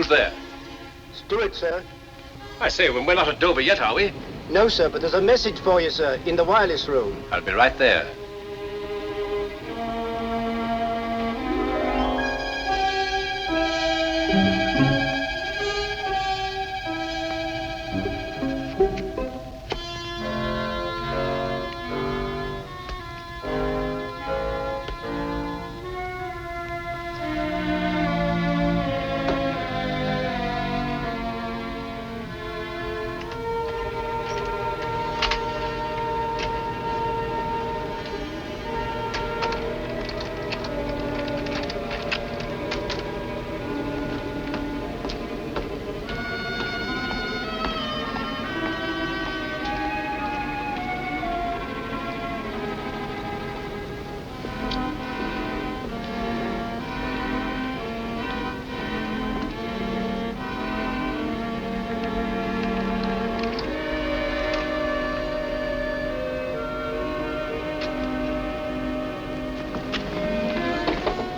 Who's there? Steward, sir. I say, we're not at Dover yet, are we? No, sir, but there's a message for you, sir, in the wireless room. I'll be right there.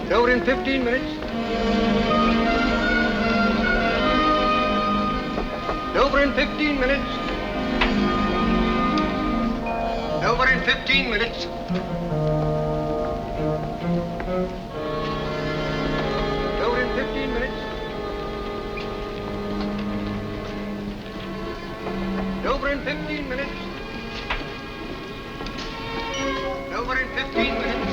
Over in 15 minutes. Over in 15 minutes. Over in 15 minutes. Over in 15 minutes. Over in 15 minutes. Over in 15 minutes.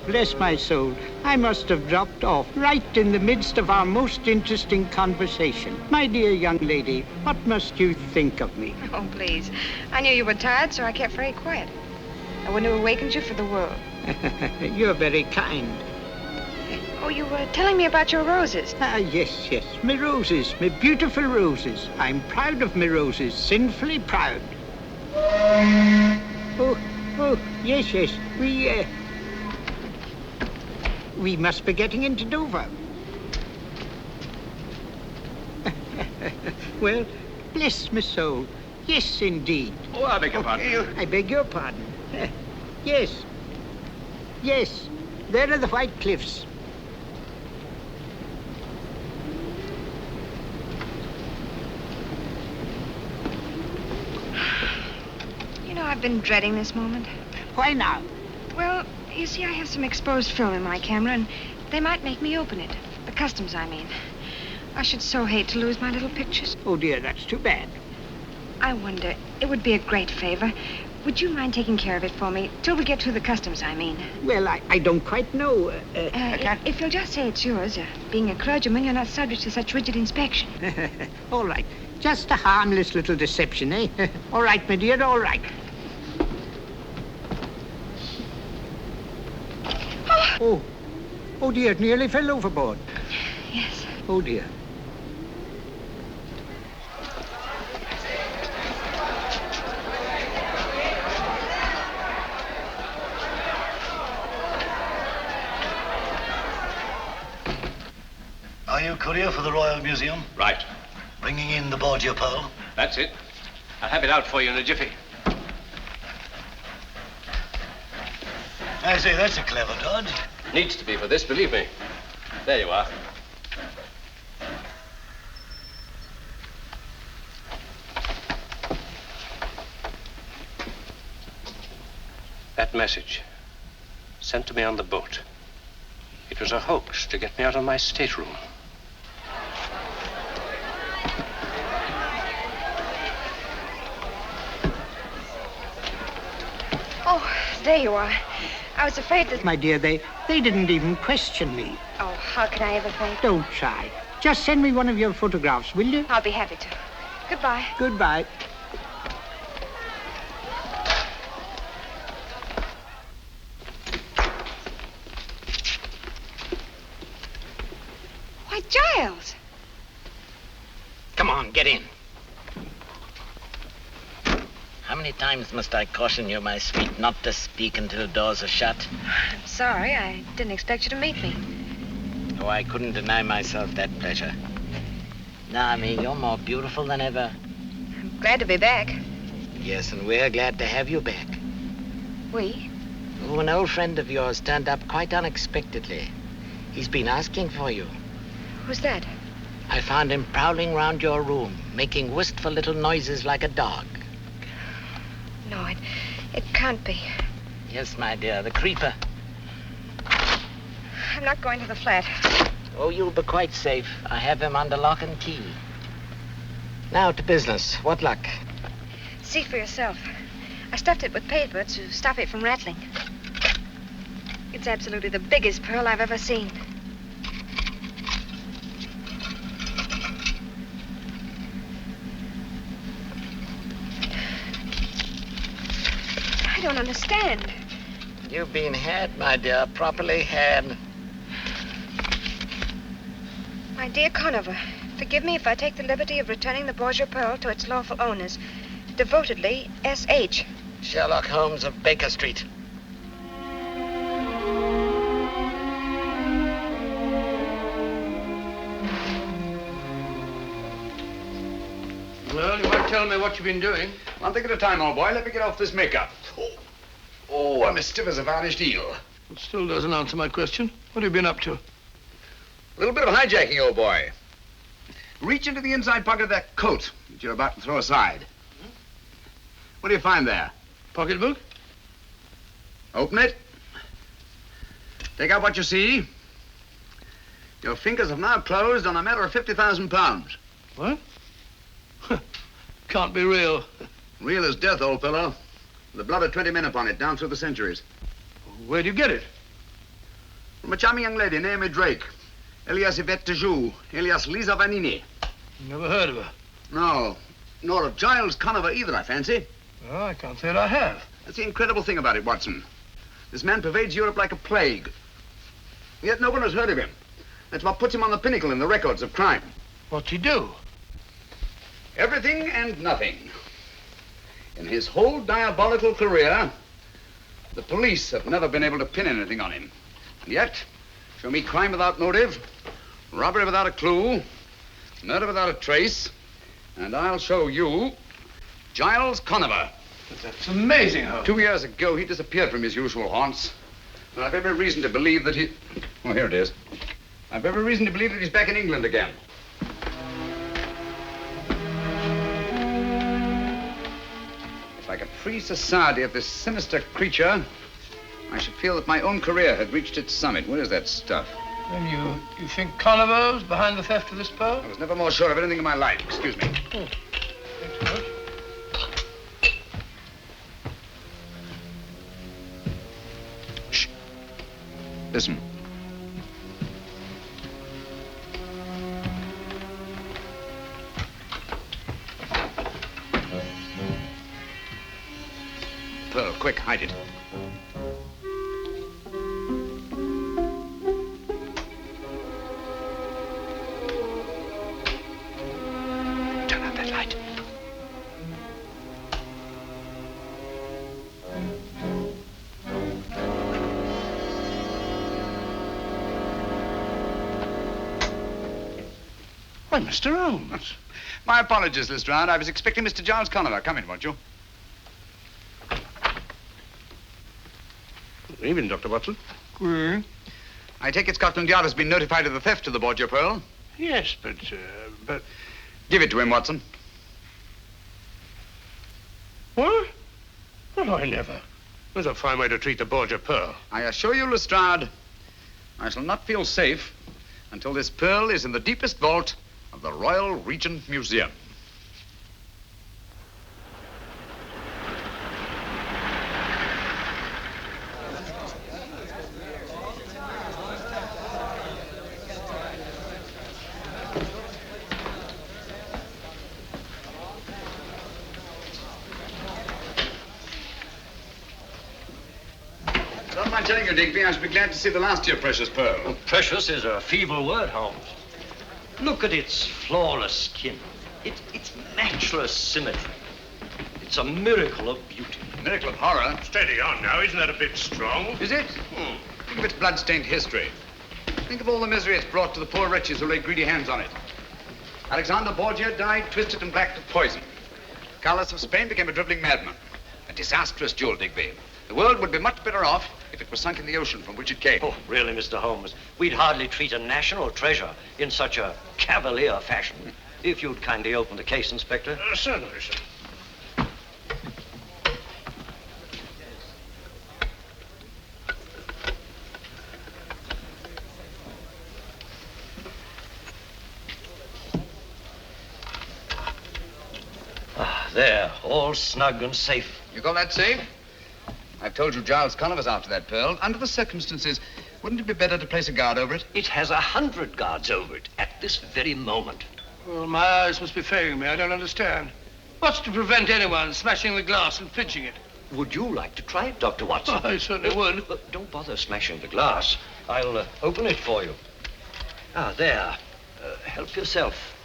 Bless my soul, I must have dropped off right in the midst of our most interesting conversation. My dear young lady, what must you think of me? Oh, please. I knew you were tired, so I kept very quiet. I wouldn't have awakened you for the world. You're very kind. Oh, you were telling me about your roses. Yes, my roses, my beautiful roses. I'm proud of my roses, sinfully proud. Oh, yes, we must be getting into Dover. Well, bless my soul. Yes, indeed. Oh, I beg your pardon. I beg your pardon. Yes. There are the White Cliffs. You know, I've been dreading this moment. Why now? Well, you see, I have some exposed film in my camera, and they might make me open it. The customs, I mean. I should so hate to lose my little pictures. Oh, dear, that's too bad. I wonder, it would be a great favor. Would you mind taking care of it for me, till we get through the customs, I mean? Well, I don't quite know. If you'll just say it's yours, being a clergyman, you're not subject to such rigid inspection. All right. Just a harmless little deception, eh? All right, my dear, all right. Oh, dear, it nearly fell overboard. Yes. Oh, dear. Are you courier for the Royal Museum? Right. Bringing in the Borgia Pearl? That's it. I'll have it out for you in a jiffy. I say, that's a clever dodge. Needs to be for this, believe me. There you are. That message, sent to me on the boat. It was a hoax to get me out of my stateroom. Oh, there you are. I was afraid that... My dear, they didn't even question me. Oh, how can I ever thank you? Don't try. Just send me one of your photographs, will you? I'll be happy to. Goodbye. Goodbye. Why, Giles! Come on, get in. How many times must I caution you, my sweet, not to speak until doors are shut? I'm sorry. I didn't expect you to meet me. Oh, I couldn't deny myself that pleasure. Naomi, you're more beautiful than ever. I'm glad to be back. Yes, and we're glad to have you back. We? Oh, an old friend of yours turned up quite unexpectedly. He's been asking for you. Who's that? I found him prowling round your room, making wistful little noises like a dog. No, it can't be. Yes, my dear, the creeper. I'm not going to the flat. Oh, you'll be quite safe. I have him under lock and key. Now to business. What luck? See for yourself. I stuffed it with paper to stop it from rattling. It's absolutely the biggest pearl I've ever seen. I don't understand. You've been had, my dear, properly had. My dear Conover, forgive me if I take the liberty of returning the Borgia Pearl to its lawful owners. Devotedly, S.H. Sherlock Holmes of Baker Street. Well, you might tell me what you've been doing. One thing at a time, old boy. Let me get off this makeup. Oh, I'm as stiff as a varnished eel. It still doesn't answer my question. What have you been up to? A little bit of hijacking, old boy. Reach into the inside pocket of that coat that you're about to throw aside. What do you find there? Pocketbook? Open it. Take out what you see. Your fingers have now closed on a matter of £50,000. What? Can't be real. Real as death, old fellow. The blood of 20 men upon it, down through the centuries. Where'd you get it? From a charming young lady, Naomi Drake. Alias Yvette de Joux, alias Lisa Vanini. Never heard of her. No, nor of Giles Conover either, I fancy. Well, I can't say that I have. That's the incredible thing about it, Watson. This man pervades Europe like a plague. Yet no one has heard of him. That's what puts him on the pinnacle in the records of crime. What'd he do? Everything and nothing. In his whole diabolical career, the police have never been able to pin anything on him. And yet, show me crime without motive, robbery without a clue, murder without a trace, and I'll show you Giles Conover. That's amazing, Holmes. 2 years ago, he disappeared from his usual haunts. And I've every reason to believe that he... Oh, here it is. I've every reason to believe that he's back in England again. If I could free society of this sinister creature, I should feel that my own career had reached its summit. Where is that stuff? Then you think Conover's behind the theft of this pearl? I was never more sure of anything in my life. Excuse me. Oh, thanks so much. Shh. Listen. Pearl, quick, hide it. Turn out that light. Why, Mr. Holmes. My apologies, Lestrade. I was expecting Mr. Giles Conover. Come in, won't you? Good evening, Dr. Watson. Good. I take it Scotland Yard has been notified of the theft of the Borgia Pearl. Yes, but... Give it to him, Watson. What? Well, I never. That's a fine way to treat the Borgia Pearl. I assure you, Lestrade, I shall not feel safe until this pearl is in the deepest vault of the Royal Regent Museum. Don't mind telling you, Digby, I should be glad to see the last of your precious pearl. Well, precious is a feeble word, Holmes. Look at its flawless skin. Its matchless symmetry. It's a miracle of beauty. Miracle of horror. Steady on now. Isn't that a bit strong? Is it? Think of its blood-stained history. Think of all the misery it's brought to the poor wretches who laid greedy hands on it. Alexander Borgia died twisted and black with poison. Carlos of Spain became a dribbling madman. A disastrous duel, Digby. The world would be much better off if it was sunk in the ocean from which it came. Oh, really, Mr. Holmes? We'd hardly treat a national treasure in such a cavalier fashion. If you'd kindly open the case, Inspector. Certainly, sir. There, all snug and safe. You call that safe? I've told you Giles Conover's after that pearl. Under the circumstances, wouldn't it be better to place a guard over it? It has 100 guards over it at this very moment. Well, my eyes must be failing me. I don't understand. What's to prevent anyone smashing the glass and pinching it? Would you like to try it, Dr. Watson? I certainly would. But don't bother smashing the glass. I'll open it for you. Ah, there. Help yourself.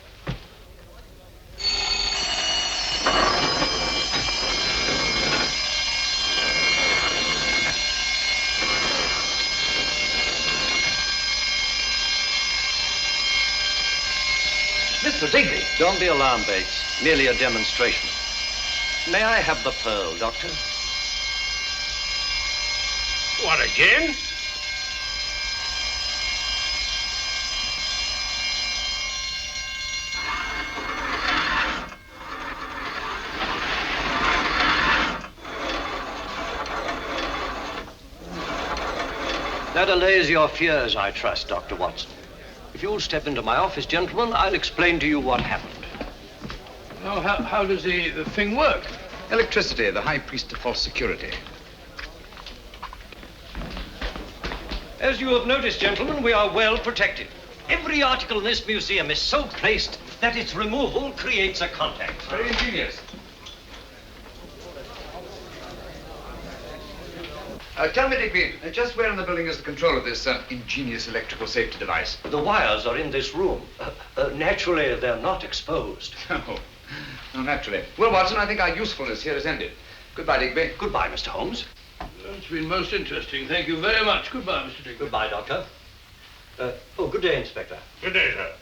Mr. Digby. Don't be alarmed, Bates. Merely a demonstration. May I have the pearl, Doctor? What, again? That allays your fears, I trust, Dr. Watson. If you'll step into my office, gentlemen, I'll explain to you what happened. Oh, how does the thing work? Electricity, the high priest of false security. As you have noticed, gentlemen, we are well protected. Every article in this museum is so placed that its removal creates a contact. Very ingenious. Tell me, Digby, just where in the building is the control of this ingenious electrical safety device? The wires are in this room. Naturally, they're not exposed. Oh, no, naturally. Well, Watson, I think our usefulness here is ended. Goodbye, Digby. Goodbye, Mr. Holmes. It's been most interesting. Thank you very much. Goodbye, Mr. Digby. Goodbye, Doctor. Good day, Inspector. Good day, sir.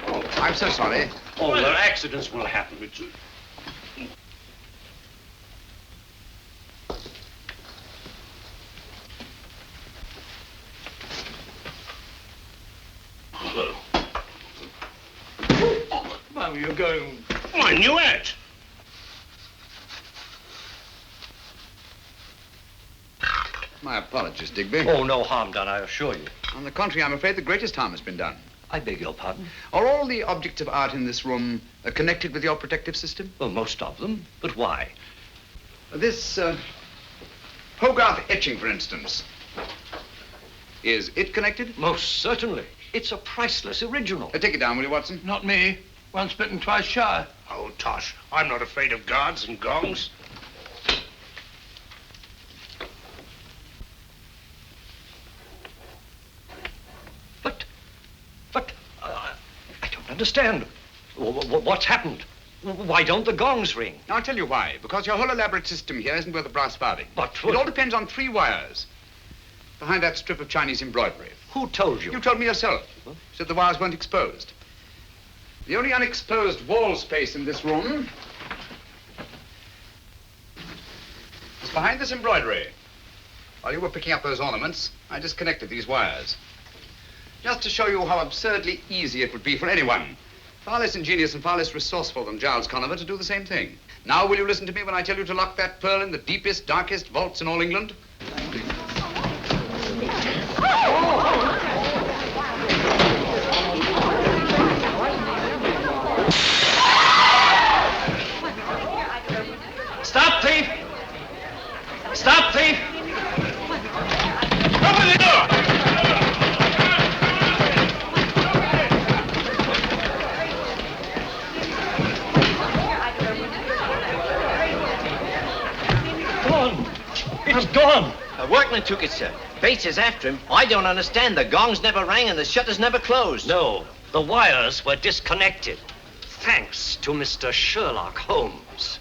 Oh, I'm so sorry. Oh, well, accidents will happen. Why were you going? Oh, I knew it. My apologies, Digby. Oh, no harm done, I assure you. On the contrary, I'm afraid the greatest harm has been done. I beg your pardon? Are all the objects of art in this room connected with your protective system? Well, most of them. But why? This Hogarth etching, for instance. Is it connected? Most certainly. It's a priceless original. Take it down, will you, Watson? Not me. Once bitten, twice shy. Oh, tosh. I'm not afraid of guards and gongs. But I don't understand. What's happened? Why don't the gongs ring? I'll tell you why. Because your whole elaborate system here isn't worth a brass farthing. But it all depends on 3 wires. Behind that strip of Chinese embroidery. Who told you? You told me yourself. Huh? Said the wires weren't exposed. The only unexposed wall space in this room is behind this embroidery. While you were picking up those ornaments, I disconnected these wires. Just to show you how absurdly easy it would be for anyone, far less ingenious and far less resourceful than Giles Conover, to do the same thing. Now, will you listen to me when I tell you to lock that pearl in the deepest, darkest vaults in all England? Stop, thief! Stop, thief! Open the door! Gone! It's gone! A workman took it, sir. Bates is after him. I don't understand. The gongs never rang and the shutters never closed. No, the wires were disconnected. Thanks to Mr. Sherlock Holmes.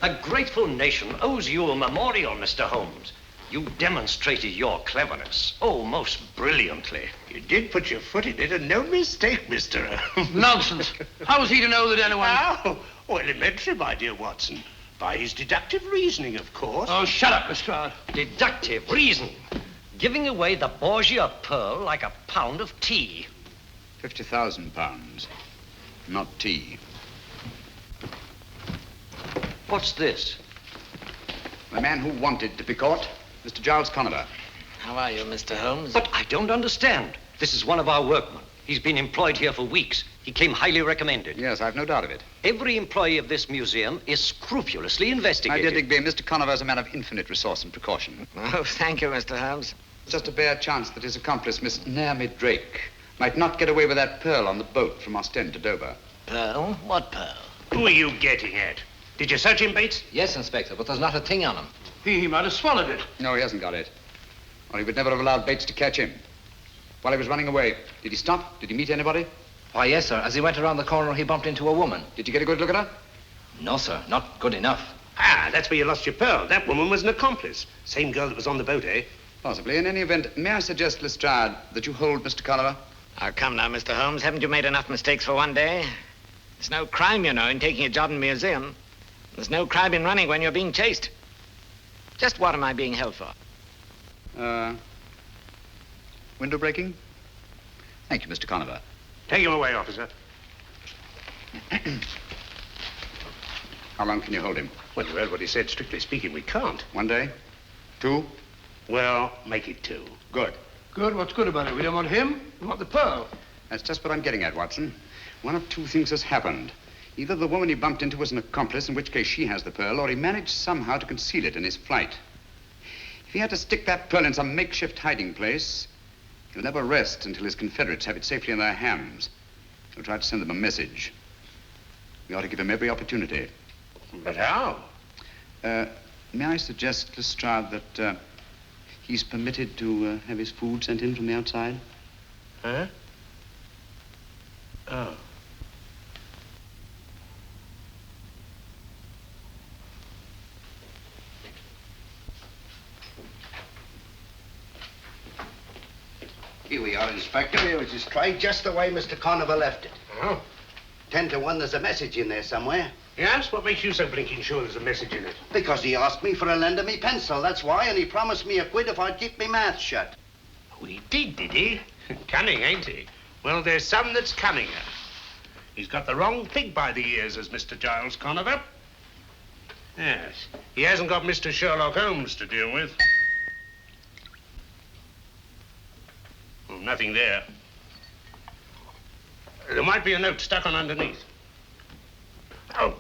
A grateful nation owes you a memorial, Mr. Holmes. You demonstrated your cleverness. Oh, most brilliantly. You did put your foot in it, and no mistake, Mr. Nonsense. How was he to know that anyone... Oh, elementary, my dear Watson. By his deductive reasoning, of course. Oh, shut up, Lestrade. Deductive reasoning. Giving away the Borgia Pearl like a pound of tea. 50,000 pounds. Not tea. What's this? The man who wanted to be caught, Mr. Giles Conover. How are you, Mr. Holmes? But I don't understand. This is one of our workmen. He's been employed here for weeks. He came highly recommended. Yes, I've no doubt of it. Every employee of this museum is scrupulously investigated. My dear Digby, Mr. Conover is a man of infinite resource and precaution. Oh, thank you, Mr. Holmes. Just a bare chance that his accomplice, Miss Naomi Drake, might not get away with that pearl on the boat from Ostend to Dover. Pearl? What pearl? Who are you getting at? Did you search him, Bates? Yes, Inspector, but there's not a thing on him. He might have swallowed it. No, he hasn't got it. Or he would never have allowed Bates to catch him. While he was running away, did he stop? Did he meet anybody? Why, yes, sir. As he went around the corner, he bumped into a woman. Did you get a good look at her? No, sir. Not good enough. Ah, that's where you lost your pearl. That woman was an accomplice. Same girl that was on the boat, eh? Possibly. In any event, may I suggest, Lestrade, that you hold Mr. Conover? Oh, come now, Mr. Holmes. Haven't you made enough mistakes for one day? There's no crime, you know, in taking a job in a museum. There's no crime in running when you're being chased. Just what am I being held for? Window breaking? Thank you, Mr. Conover. Take him away, officer. How long can you hold him? Well, you heard what he said. Strictly speaking, we can't. 1 day? 2? Well, make it 2. Good. Good? What's good about it? We don't want him. We want the pearl. That's just what I'm getting at, Watson. One of two things has happened. Either the woman he bumped into was an accomplice, in which case she has the pearl, or he managed somehow to conceal it in his flight. If he had to stick that pearl in some makeshift hiding place, he'll never rest until his Confederates have it safely in their hands. He'll try to send them a message. We ought to give him every opportunity. But how? May I suggest, Lestrade, that he's permitted to have his food sent in from the outside? Huh? Oh. Here we are, Inspector. Here was his tray, just the way Mr. Conover left it. Oh. 10 to 1, there's a message in there somewhere. Yes? What makes you so blinking sure there's a message in it? Because he asked me for a lend of me pencil, that's why, and he promised me a quid if I'd keep me mouth shut. Oh, he did he? Cunning, ain't he? Well, there's some that's cunninger. He's got the wrong pig by the ears, as Mr. Giles Conover. Yes. He hasn't got Mr. Sherlock Holmes to deal with. Well, nothing there. There might be a note stuck on underneath. Oh.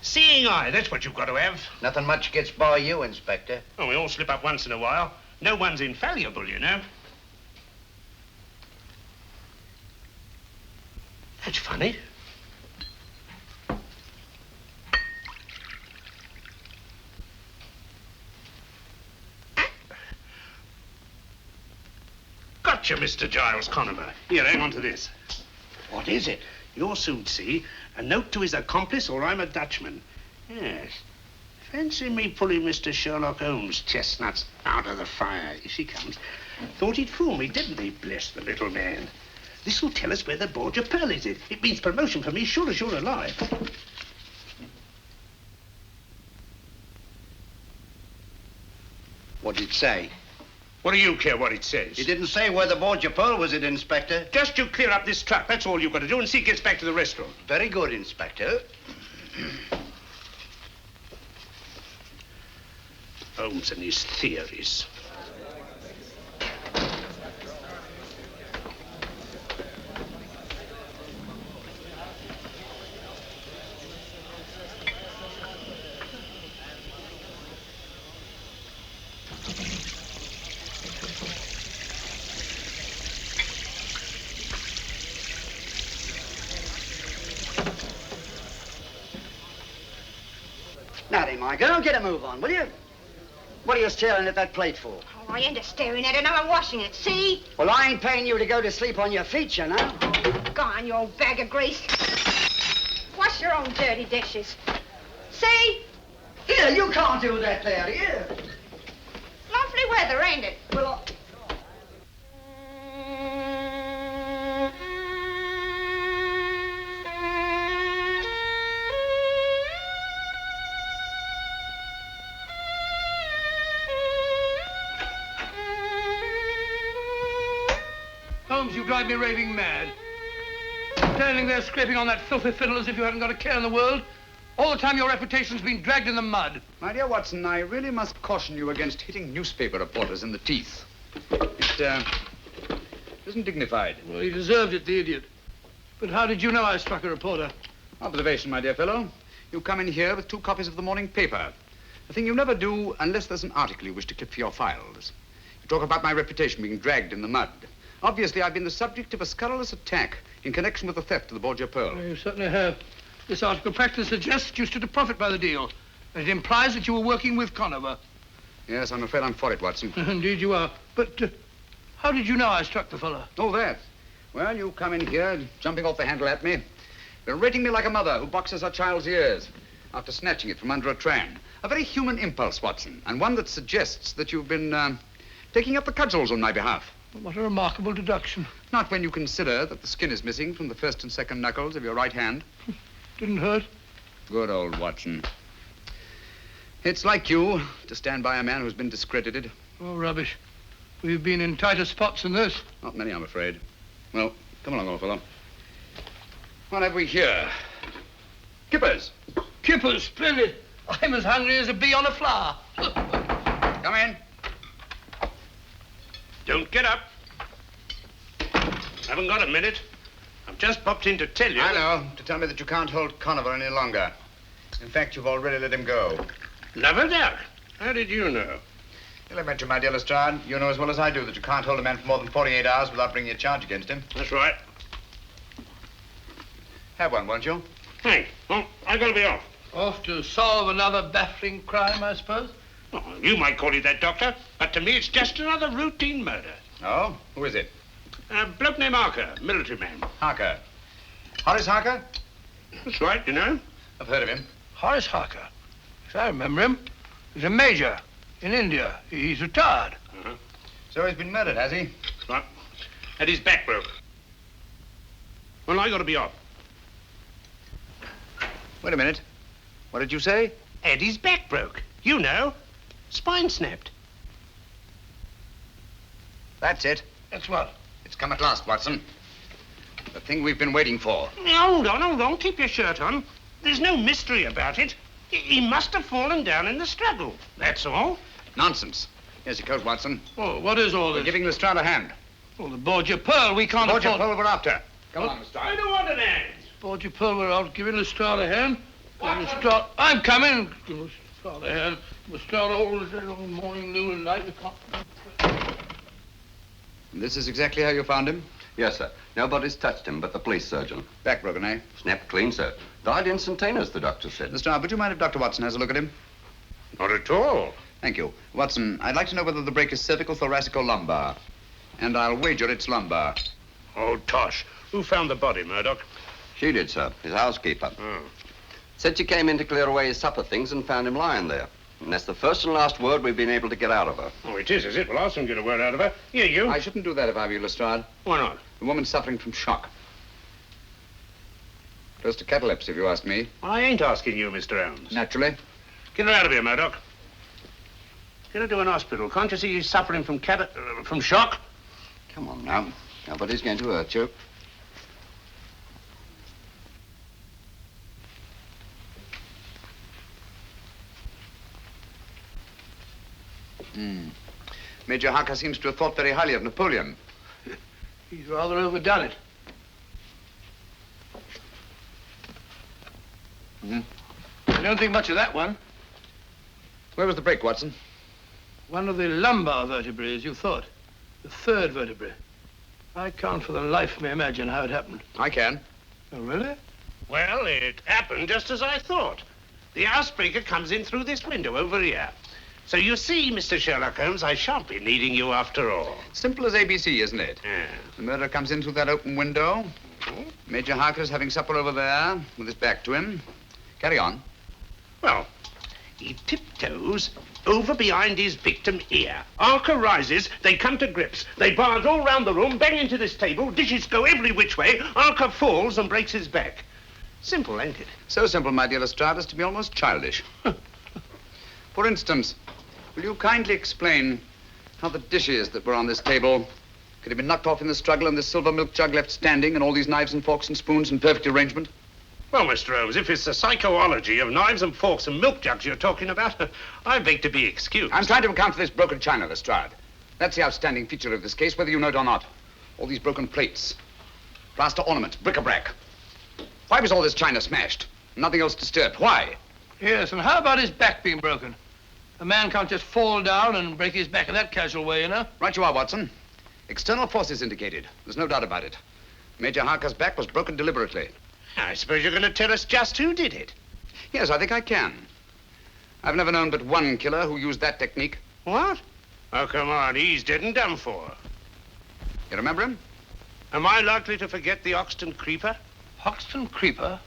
Seeing eye, that's what you've got to have. Nothing much gets by you, Inspector. Oh, we all slip up once in a while. No one's infallible, you know. That's funny. Gotcha, Mr. Giles Conover. Here, hang on to this. What is it? You'll soon see. A note to his accomplice, or I'm a Dutchman. Yes. Fancy me pulling Mr. Sherlock Holmes' chestnuts out of the fire. Here she comes. Thought he'd fool me, didn't he? Bless the little man. This'll tell us where the Borgia Pearl is. It means promotion for me, sure as you're alive. What did it say? What do you care what it says? He didn't say where the Borgia Pearl was, it, Inspector. Just you clear up this truck. That's all you've got to do, and see it gets back to the restaurant. Very good, Inspector. Holmes and his theories. Now then, my girl, get a move on, will you? What are you staring at that plate for? Oh, I ain't staring at it. Now I'm washing it. See? Well, I ain't paying you to go to sleep on your feet, you know. Go on, you old bag of grease. Wash your own dirty dishes. See? Here, you can't do that there, here. Lovely weather, ain't it? Well, Holmes, you drive me raving mad. Standing there scraping on that filthy fiddle as if you hadn't got a care in the world. All the time your reputation's been dragged in the mud. my dear Watson, I really must caution you against hitting newspaper reporters in the teeth. It isn't dignified. Well, he deserved it, the idiot. But how did you know I struck a reporter? Observation, my dear fellow. You come in here with 2 copies of the morning paper. A thing you never do unless there's an article you wish to clip for your files. You talk about my reputation being dragged in the mud. Obviously, I've been the subject of a scurrilous attack in connection with the theft of the Borgia Pearl. Well, you certainly have. This article practically suggests you stood to profit by the deal. And it implies that you were working with Conover. Yes, I'm afraid I'm for it, Watson. Indeed you are. But how did you know I struck the fellow? Oh, that. Well, you come in here, jumping off the handle at me, berating me like a mother who boxes her child's ears after snatching it from under a tram. A very human impulse, Watson, and one that suggests that you've been taking up the cudgels on my behalf. What a remarkable deduction. Not when you consider that the skin is missing from the first and second knuckles of your right hand. Didn't hurt? Good old Watson. It's like you to stand by a man who's been discredited. Oh, rubbish. We've been in tighter spots than this. Not many, I'm afraid. Well, come along, old fellow. What have we here? Kippers. Kippers, splendid. I'm as hungry as a bee on a flower. Come in. Don't get up. Haven't got a minute. I've just popped in to tell you. I know. To tell me that you can't hold Conover any longer. In fact, you've already let him go. Never doubt. How did you know? Elementary, my dear Lestrade. You know as well as I do that you can't hold a man for more than 48 hours without bringing a charge against him. That's right. Have one, won't you? Thanks. Well, I've got to be off. Off to solve another baffling crime, I suppose? Oh, you might call it that, Doctor, but to me it's just another routine murder. Oh? Who is it? A bloke named Harker, military man. Harker. Horace Harker? That's right, you know. I've heard of him. Horace Harker. Yes, I remember him. He's a major in India. He's retired. Uh-huh. So he's been murdered, has he? That's right. And his back broke. Well, I got to be off. Wait a minute. What did you say? Eddie's back broke. You know. Spine snapped. That's it. That's what? It's come at last, Watson. The thing we've been waiting for. Hold on. Keep your shirt on. There's no mystery about it. He must have fallen down in the struggle. That's all. Nonsense. Here's your coat, Watson. Oh, what is all We're this? giving Lestrade a hand. Oh, the Borgia Pearl. We can't Borgia afford... Pearl we're after. Come on, I Lestrade. don't want an hand. Borgia Pearl, we're out giving Lestrade a hand. Lestrade... I'm coming. Give Lestrade a hand. Lestrade all the day long, morning, noon, and night. We can't... This is exactly how you found him? Yes, sir. Nobody's touched him but the police surgeon. Back broken, eh? Snapped clean, sir. Died instantaneous, the doctor said. Lestrade, would you mind if Dr. Watson has a look at him? Not at all. Thank you. Watson, I'd like to know whether the break is cervical, thoracic, or lumbar. And I'll wager it's lumbar. Oh, tosh. Who found the body, Murdoch? She did, sir. His housekeeper. Oh. Said she came in to clear away his supper things and found him lying there. And that's the first and last word we've been able to get out of her. Oh, it is it? Well, I'll soon get a word out of her. Here, you. I shouldn't do that if I were you, Lestrade. Why not? The woman's suffering from shock. Close to catalepsy, if you ask me. I ain't asking you, Mr. Holmes. Naturally. Get her out of here, Murdoch. Get her to an hospital. Can't you see she's suffering from shock? Come on now. Nobody's going to hurt you. Major Harker seems to have thought very highly of Napoleon. He's rather overdone it. I don't think much of that one. Where was the break, Watson? One of the lumbar vertebrae, as you thought. The third vertebrae. I can't for the life of me imagine how it happened. I can. Oh, really? Well, it happened just as I thought. The housebreaker comes in through this window over here. So you see, Mr. Sherlock Holmes, I shan't be needing you after all. Simple as ABC, isn't it? Yeah. The murderer comes in through that open window. Major Harker's having supper over there with his back to him. Carry on. Well, He tiptoes over behind his victim ear. Archer rises, they come to grips. They barge all round the room, bang into this table, dishes go every which way. Archer falls and breaks his back. Simple, ain't it? So simple, my dear Lestrade, as to be almost childish. For instance, will you kindly explain how the dishes that were on this table could have been knocked off in the struggle and this silver milk jug left standing and all these knives and forks and spoons in perfect arrangement? Well, Mr. Holmes, if it's the psychology of knives and forks and milk jugs you're talking about, I beg to be excused. I'm trying to account for this broken china, Lestrade. That's the outstanding feature of this case, whether you know it or not. All these broken plates, plaster ornaments, bric-a-brac. Why was all this china smashed? Nothing else disturbed. Why? Yes, and how about his back being broken? A man can't just fall down and break his back in that casual way, you know? Right you are, Watson. External forces indicated. There's no doubt about it. Major Harker's back was broken deliberately. I suppose you're going to tell us just who did it. Yes, I think I can. I've never known but one killer who used that technique. What? Oh, come on, he's dead and done for. You remember him? Am I likely to forget the Hoxton Creeper? Hoxton Creeper?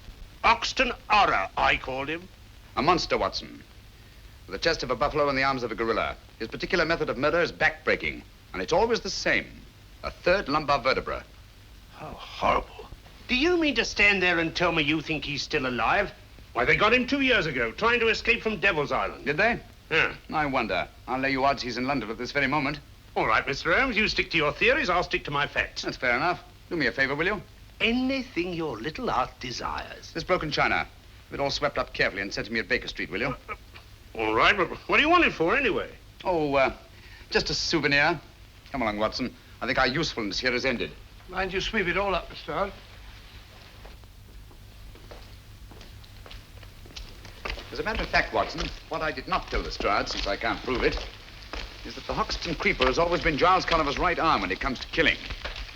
Hoxton Horror, I called him. A monster, Watson. With the chest of a buffalo and the arms of a gorilla. His particular method of murder is back-breaking. And it's always the same. A third lumbar vertebra. How horrible. Do you mean to stand there and tell me you think he's still alive? Why, they got him 2 years ago, trying to escape from Devil's Island. Did they? Yeah. I wonder. I'll lay you odds he's in London at this very moment. All right, Mr. Holmes, you stick to your theories, I'll stick to my facts. That's fair enough. Do me a favor, will you? Anything your little art desires. This broken china. Have it all swept up carefully and sent to me at Baker Street, will you? All right, but what do you want it for, anyway? Oh, just a souvenir. Come along, Watson. I think our usefulness here is ended. Mind you sweep it all up, Mr. Hart. As a matter of fact, Watson, what I did not tell Lestrade, since I can't prove it, is that the Hoxton Creeper has always been Giles Conover's right arm when it comes to killing.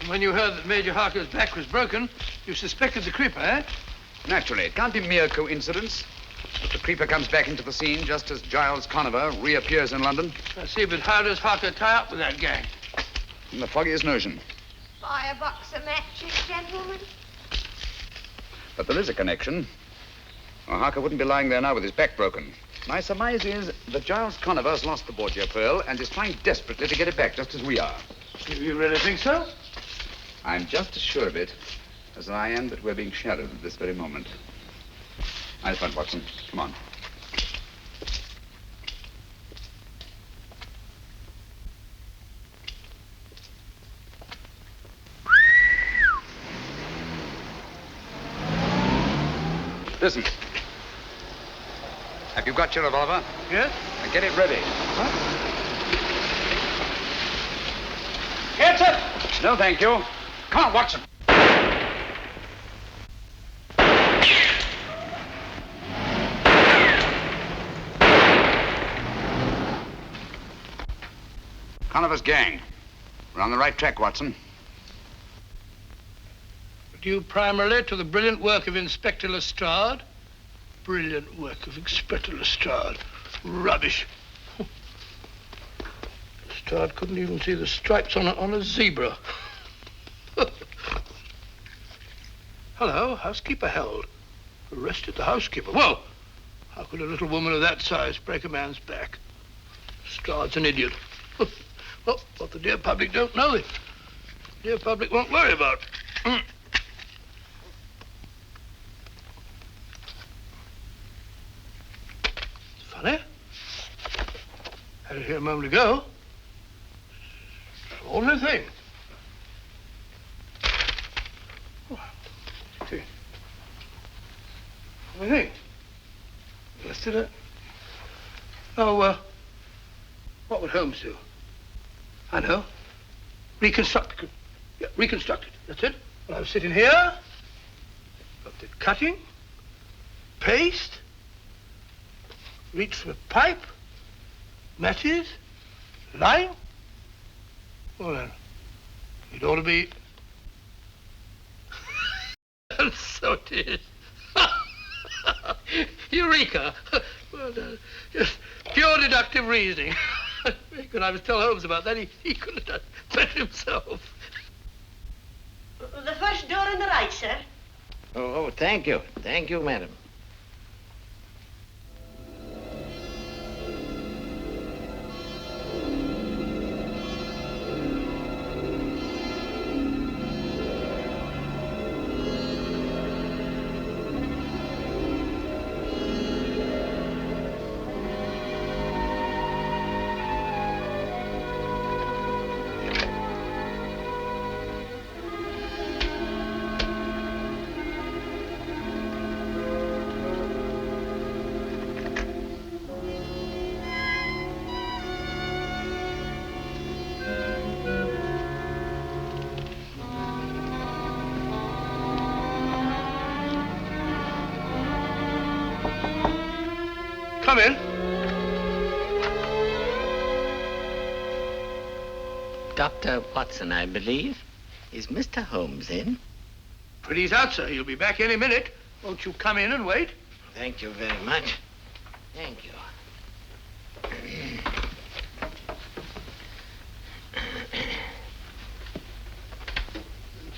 When you heard that Major Harker's back was broken, you suspected the Creeper, eh? Naturally, it can't be mere coincidence that the Creeper comes back into the scene just as Giles Conover reappears in London. I see, but how does Harker tie up with that gang? In the foggiest notion. Buy a box of matches, gentlemen. But there is a connection. Well, Harker wouldn't be lying there now with his back broken. My surmise is that Giles Conover has lost the Borgia Pearl and is trying desperately to get it back, just as we are. You really think so? I'm just as sure of it as I am that we're being shadowed at this very moment. Nice one, Watson. Come on. Listen. Have you got your revolver? Yes. Now get it ready. What? Get it! No, thank you. Come on, Watson. Conover's gang. We're on the right track, Watson. Due primarily to the brilliant work of Inspector Lestrade. Brilliant work of Inspector Lestrade. Rubbish. Lestrade couldn't even see the stripes on a zebra. Hello, housekeeper held. Arrested the housekeeper. Well, how could a little woman of that size break a man's back? Lestrade's an idiot. Well, what the dear public don't know, the dear public won't worry about. Funny. Had it here a moment ago. Only thing. Oh, see. Only thing. Listed it. Oh, what would Holmes do? I know. Reconstruct it. Yeah, reconstruct it. That's it. Well, I was sitting here. Looked at cutting. Paste. Reach for a pipe. Matches. Lime. Well, then, it ought to be... So it is. Eureka. Well done. Just pure deductive reasoning. When I was telling Holmes about that, he could have done better himself. The first door on the right, sir. Oh, thank you. Thank you, madam. Come in. Dr. Watson, I believe. Is Mr. Holmes in? But he's out, sir. He'll be back any minute. Won't you come in and wait? Thank you very much. Thank you.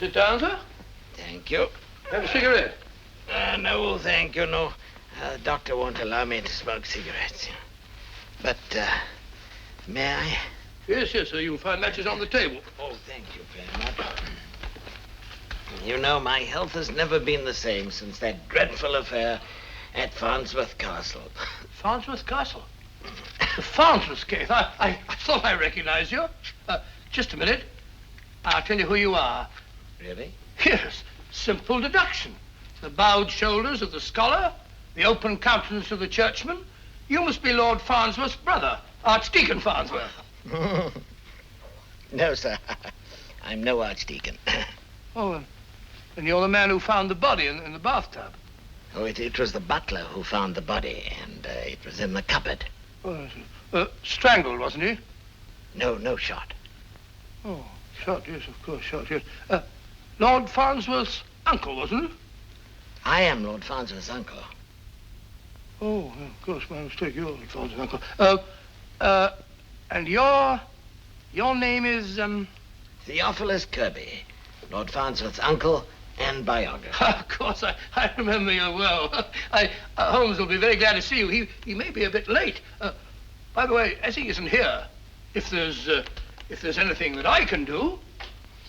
Sit down, sir. Thank you. Have a cigarette? No, thank you, no. The doctor won't allow me to smoke cigarettes. But, may I? Yes, yes, sir. You'll find matches on the table. Oh, thank you very much. You know, my health has never been the same since that dreadful affair at Farnsworth Castle. Farnsworth Castle? The Farnsworth case. I thought I recognized you. Just a minute. I'll tell you who you are. Really? Yes. Simple deduction. The bowed shoulders of the scholar, the open countenance of the churchman. You must be Lord Farnsworth's brother, Archdeacon Farnsworth. No, sir. I'm no archdeacon. Oh, and you're the man who found the body in the bathtub. Oh, it was the butler who found the body, and it was in the cupboard. Oh, strangled, wasn't he? No shot. Oh, shot, yes, of course, shot, yes. Lord Farnsworth's uncle, wasn't it? I am Lord Farnsworth's uncle. Oh, of course, my mistake. You're Lord Farnsworth's uncle. And your name is, Theophilus Kirby, Lord Farnsworth's uncle and biographer. Of course, I remember you well. Holmes will be very glad to see you. He may be a bit late. By the way, as he isn't here, if there's anything that I can do,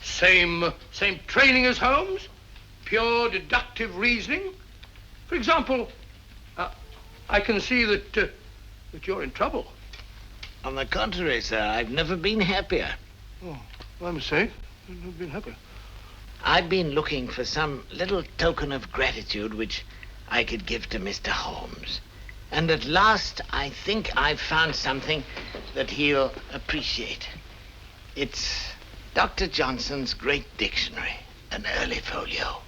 same training as Holmes, pure deductive reasoning. For example, I can see that you're in trouble. On the contrary, sir, I've never been happier. Oh, my mistake. I've never been happier. I've been looking for some little token of gratitude which I could give to Mr. Holmes. And at last, I think I've found something that he'll appreciate. It's Dr. Johnson's great dictionary, an early folio.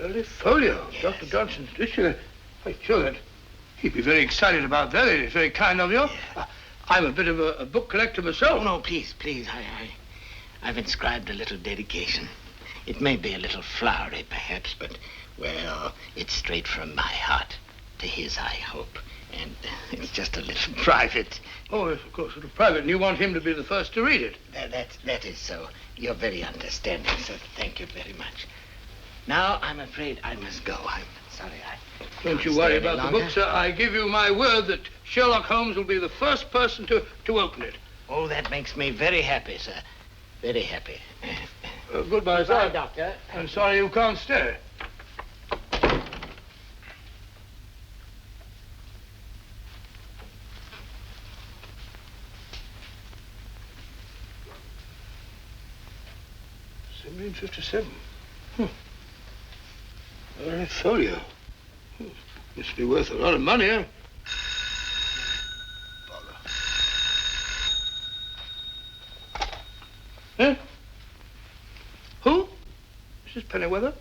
Early folio? Yes. Dr. Johnson's dictionary? I'm sure that he'd be very excited about that. It's very kind of you. Yeah. I'm a bit of a book collector myself. Oh, no, please. I've inscribed a little dedication. It may be a little flowery, perhaps, but, well, it's straight from my heart to his, I hope. And it's just a little private. Oh, yes, of course, a little private. And you want him to be the first to read it? That is so. You're very understanding, sir. Thank you very much. Now, I'm afraid I must go. I'm sorry Don't you worry about the book, sir. I give you my word that Sherlock Holmes will be the first person to open it. Oh, that makes me very happy, sir. Very happy. Goodbye, sir. Bye, Doctor. I'm sorry you can't stay. $17.57. Early folio. Must be worth a lot of money, eh? Eh? Who? Mrs. Pennyweather?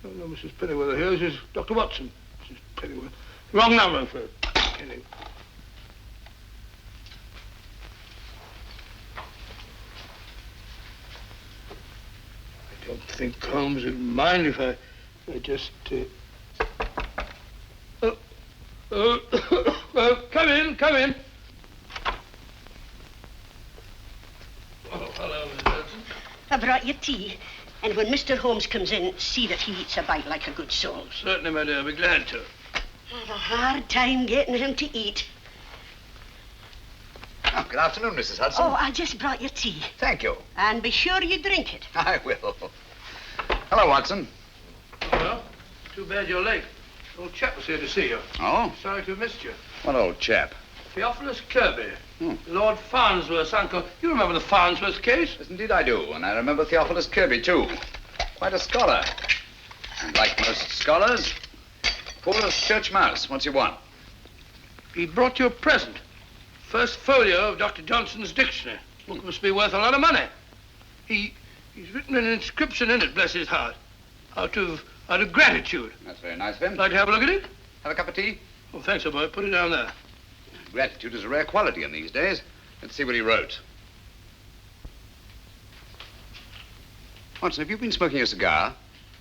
No, Mrs. Pennyweather here. This is Dr. Watson. Mrs. Pennyweather. Wrong number for Penny. I don't think Holmes would mind if I just... come in. Oh, hello, Miss Hudson. I brought you tea. And when Mr. Holmes comes in, see that he eats a bite like a good soul. Certainly, my dear. I'll be glad to. I have a hard time getting him to eat. Oh, good afternoon, Mrs. Hudson. Oh, I just brought you tea. Thank you. And be sure you drink it. I will. Hello, Watson. Well, too bad you're late. Old chap was here to see you. Oh? Sorry to have missed you. What old chap? Theophilus Kirby. Lord Farnsworth's uncle. You remember the Farnsworth case? Yes, indeed I do. And I remember Theophilus Kirby, too. Quite a scholar. And like most scholars, poor as church mouse. What's he want? He brought you a present. First folio of Dr. Johnson's dictionary. Book must be worth a lot of money. He's written an inscription in it, bless his heart. Out of gratitude. That's very nice of him. Like to have a look at it? Have a cup of tea? Oh, thanks, old boy. Put it down there. Gratitude is a rare quality in these days. Let's see what he wrote. Watson, have you been smoking a cigar?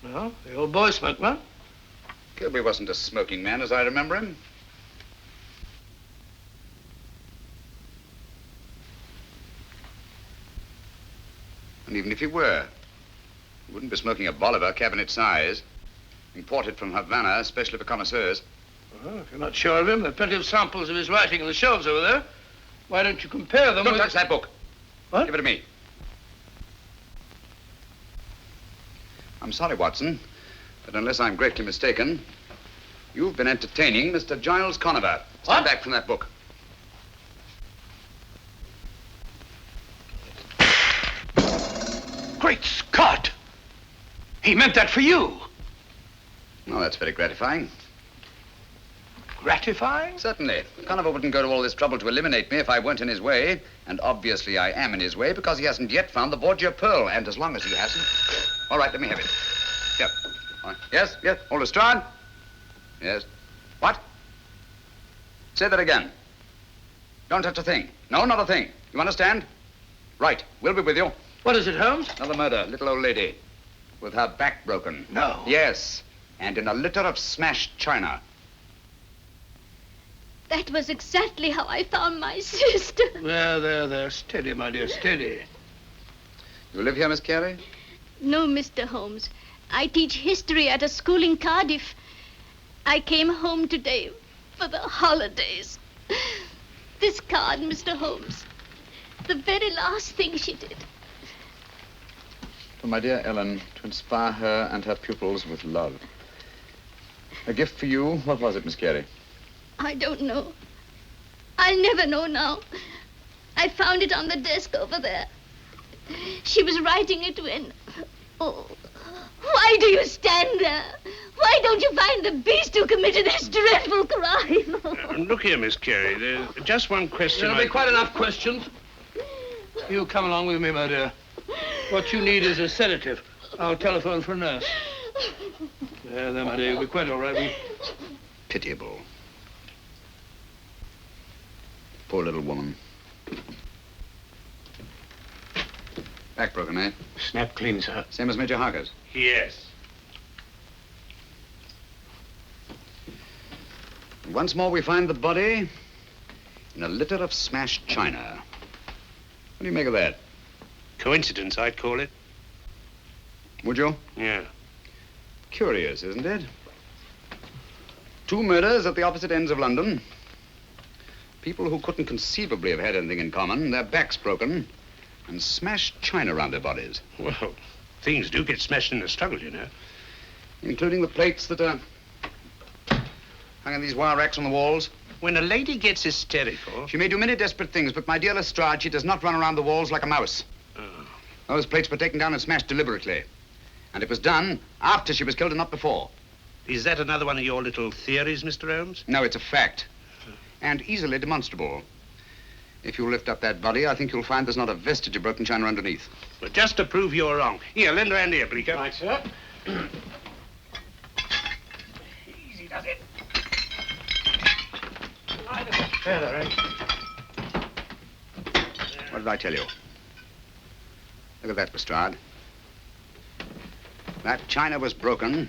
No, the old boy smoked one. Kilby wasn't a smoking man, as I remember him. And even if he were, he wouldn't be smoking a Bolivar, cabinet size, imported from Havana, especially for connoisseurs. Well, if you're not sure of him, there are plenty of samples of his writing on the shelves over there. Why don't you compare them Don't with... touch that book. What? Give it to me. I'm sorry, Watson, but unless I'm greatly mistaken, you've been entertaining Mr. Giles Conover. Stand back from that book. Great Scott! He meant that for you. Oh, that's very gratifying. Gratifying? Certainly. Conover wouldn't go to all this trouble to eliminate me if I weren't in his way. And obviously I am in his way because he hasn't yet found the Borgia Pearl. And as long as he hasn't... All right, let me have it. Here. All right. Yes, yes. Hold Lestrade. Yes. What? Say that again. Don't touch a thing. No, not a thing. You understand? Right. We'll be with you. What is it, Holmes? Another murder. Little old lady. With her back broken. No. Yes. And in a litter of smashed china. That was exactly how I found my sister. There. Steady, my dear, steady. You live here, Miss Carey? No, Mr. Holmes. I teach history at a school in Cardiff. I came home today for the holidays. This card, Mr. Holmes. The very last thing she did. For my dear Ellen, to inspire her and her pupils with love. A gift for you. What was it, Miss Carey? I don't know. I'll never know now. I found it on the desk over there. She was writing it when... Oh, why do you stand there? Why don't you find the beast who committed this dreadful crime? Look here, Miss Carey. There's just one question. There'll be quite enough questions. You come along with me, my dear. What you need is a sedative. I'll telephone for a nurse. There, my dear. You'll be quite all right. Pitiable. Poor little woman. Back broken, eh? Snap clean, sir. Same as Major Harker's? Yes. And once more we find the body in a litter of smashed china. What do you make of that? Coincidence, I'd call it. Would you? Yeah. Curious, isn't it? 2 murders at the opposite ends of London. People who couldn't conceivably have had anything in common, their backs broken, and smashed china around their bodies. Well, things do get smashed in the struggle, you know. Including the plates that are hung in these wire racks on the walls. When a lady gets hysterical... She may do many desperate things, but my dear Lestrade, she does not run around the walls like a mouse. Oh. Those plates were taken down and smashed deliberately. And it was done after she was killed and not before. Is that another one of your little theories, Mr. Holmes? No, it's a fact. And easily demonstrable. If you lift up that body, I think you'll find there's not a vestige of broken china underneath. But just to prove you're wrong. Here, lend a hand here, Bleecker. Right, sir. Easy does it. There, right. What did I tell you? Look at that, Lestrade. That china was broken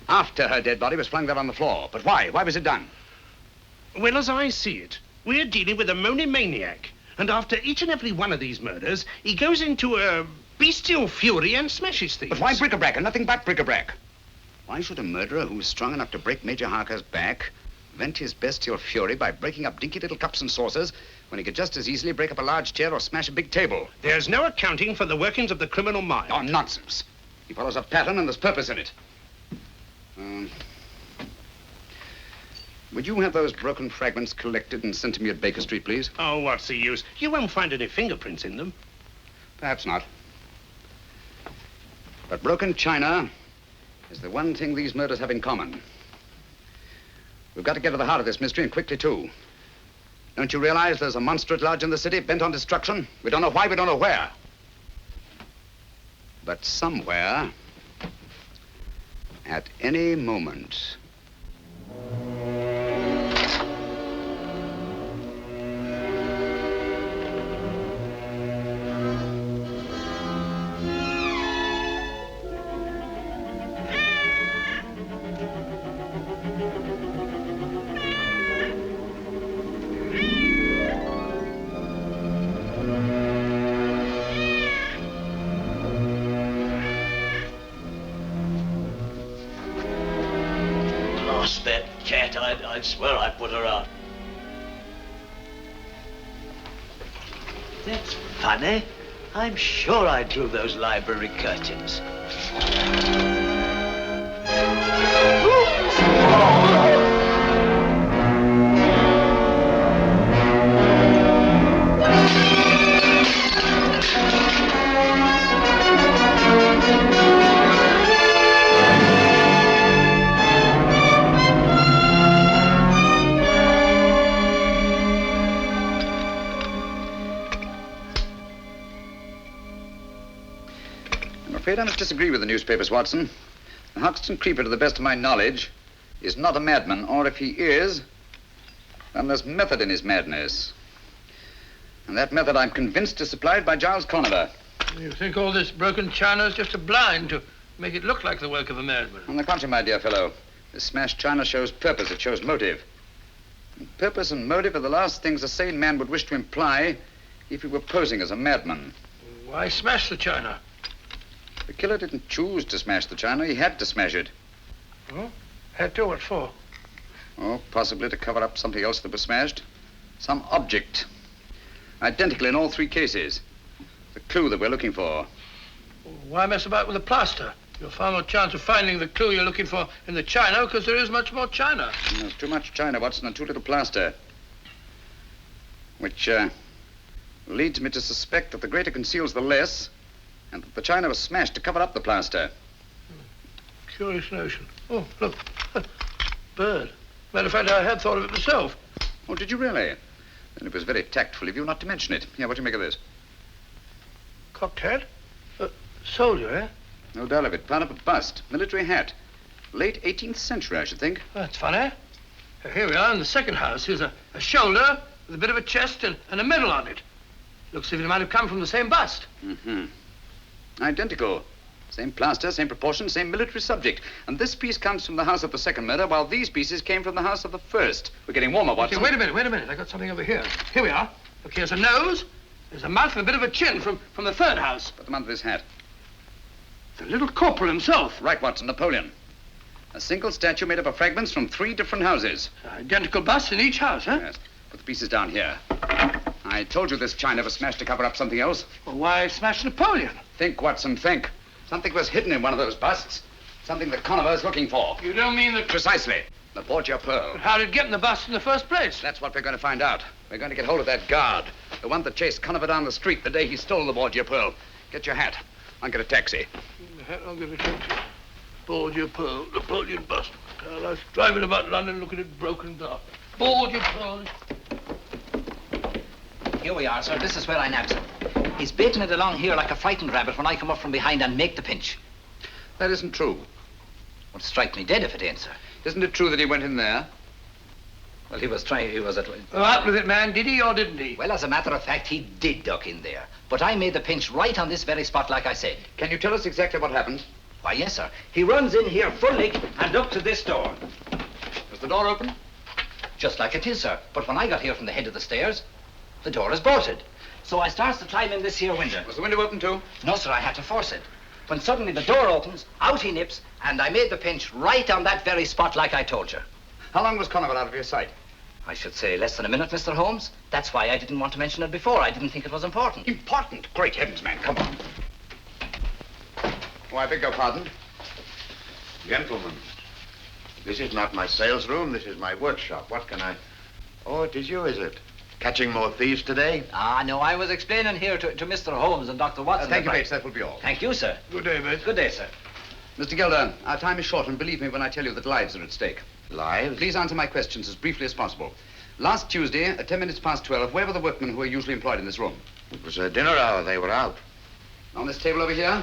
after her dead body was flung there on the floor. But why? Why was it done? Well, as I see it, we're dealing with a monomaniac. And after each and every one of these murders, he goes into a bestial fury and smashes things. But why bric-a-brac and nothing but bric-a-brac? Why should a murderer who's strong enough to break Major Harker's back vent his bestial fury by breaking up dinky little cups and saucers when he could just as easily break up a large chair or smash a big table? There's no accounting for the workings of the criminal mind. Oh, nonsense. He follows a pattern and there's purpose in it. Would you have those broken fragments collected and sent to me at Baker Street, please? Oh, what's the use? You won't find any fingerprints in them. Perhaps not. But broken china is the one thing these murders have in common. We've got to get to the heart of this mystery, and quickly, too. Don't you realize there's a monster at large in the city bent on destruction? We don't know why, we don't know where. But somewhere, at any moment... swear I put her out. That's funny. I'm sure I drew those library curtains. I'm afraid I must disagree with the newspapers, Watson. The Hoxton Creeper, to the best of my knowledge, is not a madman, or if he is, then there's method in his madness. And that method, I'm convinced, is supplied by Giles Conover. You think all this broken china is just a blind to make it look like the work of a madman? On the contrary, my dear fellow, this smashed china shows purpose, it shows motive. And purpose and motive are the last things a sane man would wish to imply if he were posing as a madman. Why smash the china? The killer didn't choose to smash the china, he had to smash it. Oh? Had to? What for? Oh, possibly to cover up something else that was smashed. Some object. Identical in all three cases. The clue that we're looking for. Why mess about with the plaster? You'll far more chance of finding the clue you're looking for in the china because there is much more china. There's too much china, Watson, and too little plaster. Which leads me to suspect that the greater conceals the less, and that the china was smashed to cover up the plaster. Curious notion. Oh, look. Bird. Matter of fact, I had thought of it myself. Oh, did you really? Then it was very tactful of you not to mention it. Here, what do you make of this? Cocked hat? Soldier, eh? No doubt of it. Found up a bust. Military hat. Late 18th century, I should think. That's funny. Here we are in the second house. Here's a shoulder with a bit of a chest and a medal on it. Looks as if it might have come from the same bust. Mm-hmm. Identical. Same plaster, same proportion, same military subject. And this piece comes from the house of the second murder, while these pieces came from the house of the first. We're getting warmer, Watson. Okay, wait a minute. I got something over here. Here we are. Look, here's a nose. There's a mouth and a bit of a chin from the third house. Put them under this hat. The little corporal himself. Right, Watson, Napoleon. A single statue made up of fragments from 3 different houses. Identical busts in each house, huh? Yes. Put the pieces down here. I told you this china was smashed to cover up something else. Well, why smash Napoleon? Think, Watson, think. Something was hidden in one of those busts. Something that Conover's looking for. You don't mean that... Precisely. The Borgia Pearl. But how did it get in the bust in the first place? That's what we're going to find out. We're going to get hold of that guard. The one that chased Conover down the street the day he stole the Borgia Pearl. Get your hat. I'll get a taxi. The hat, I'll get a taxi. Borgia Pearl, Napoleon bust. I was driving about London looking at broken glass. Borgia Pearl. Here we are, sir. This is where I nabbed him. He's baiting it along here like a frightened rabbit when I come up from behind and make the pinch. That isn't true. Would strike me dead if it ain't, sir. Isn't it true that he went in there? Well, he was at... Out with it, man. Did he or didn't he? Well, as a matter of fact, he did duck in there. But I made the pinch right on this very spot, like I said. Can you tell us exactly what happened? Why, yes, sir. He runs in here full lick and up to this door. Was the door open? Just like it is, sir. But when I got here from the head of the stairs, the door is bolted. So I starts to climb in this here window. Was the window open too? No, sir, I had to force it. When suddenly the door opens, out he nips, and I made the pinch right on that very spot like I told you. How long was Conover out of your sight? I should say less than a minute, Mr. Holmes. That's why I didn't want to mention it before. I didn't think it was important. Important? Great heavens, man. Come on. Oh, I beg your pardon. Gentlemen, this is not my sales room. This is my workshop. What can I... Oh, it is you, is it? Catching more thieves today? Ah, no, I was explaining here to Mr. Holmes and Dr. Watson. Thank you, Bates. That will be all. Thank you, sir. Good day, Bates. Good day, sir. Mr. Gilder, our time is short, and believe me when I tell you that lives are at stake. Lives? Please answer my questions as briefly as possible. Last Tuesday, at 10 minutes past 12, where were the workmen who were usually employed in this room? It was a dinner hour. They were out. On this table over here?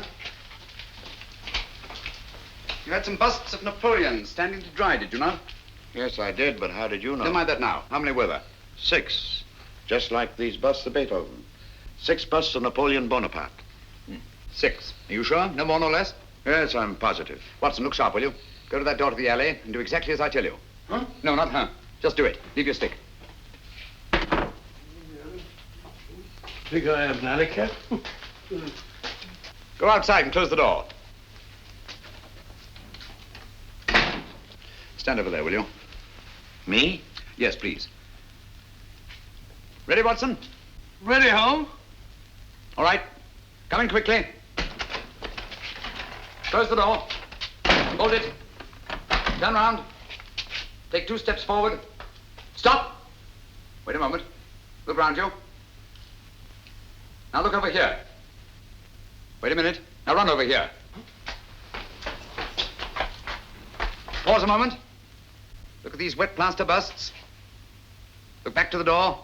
You had some busts of Napoleon standing to dry, did you not? Yes, I did, but how did you know? Never mind that now. How many were there? 6. Just like these busts of Beethoven. 6 busts of Napoleon Bonaparte. 6. Are you sure? No more, no less? Yes, I'm positive. Watson, look sharp, will you? Go to that door to the alley and do exactly as I tell you. Huh? No, not her. Just do it. Leave your stick. Think I am an alley cat? Go outside and close the door. Stand over there, will you? Me? Yes, please. Ready, Watson? Ready, Holmes? All right. Come in quickly. Close the door. Hold it. Turn round. Take 2 steps forward. Stop. Wait a moment. Look round you. Now look over here. Wait a minute. Now run over here. Pause a moment. Look at these wet plaster busts. Look back to the door.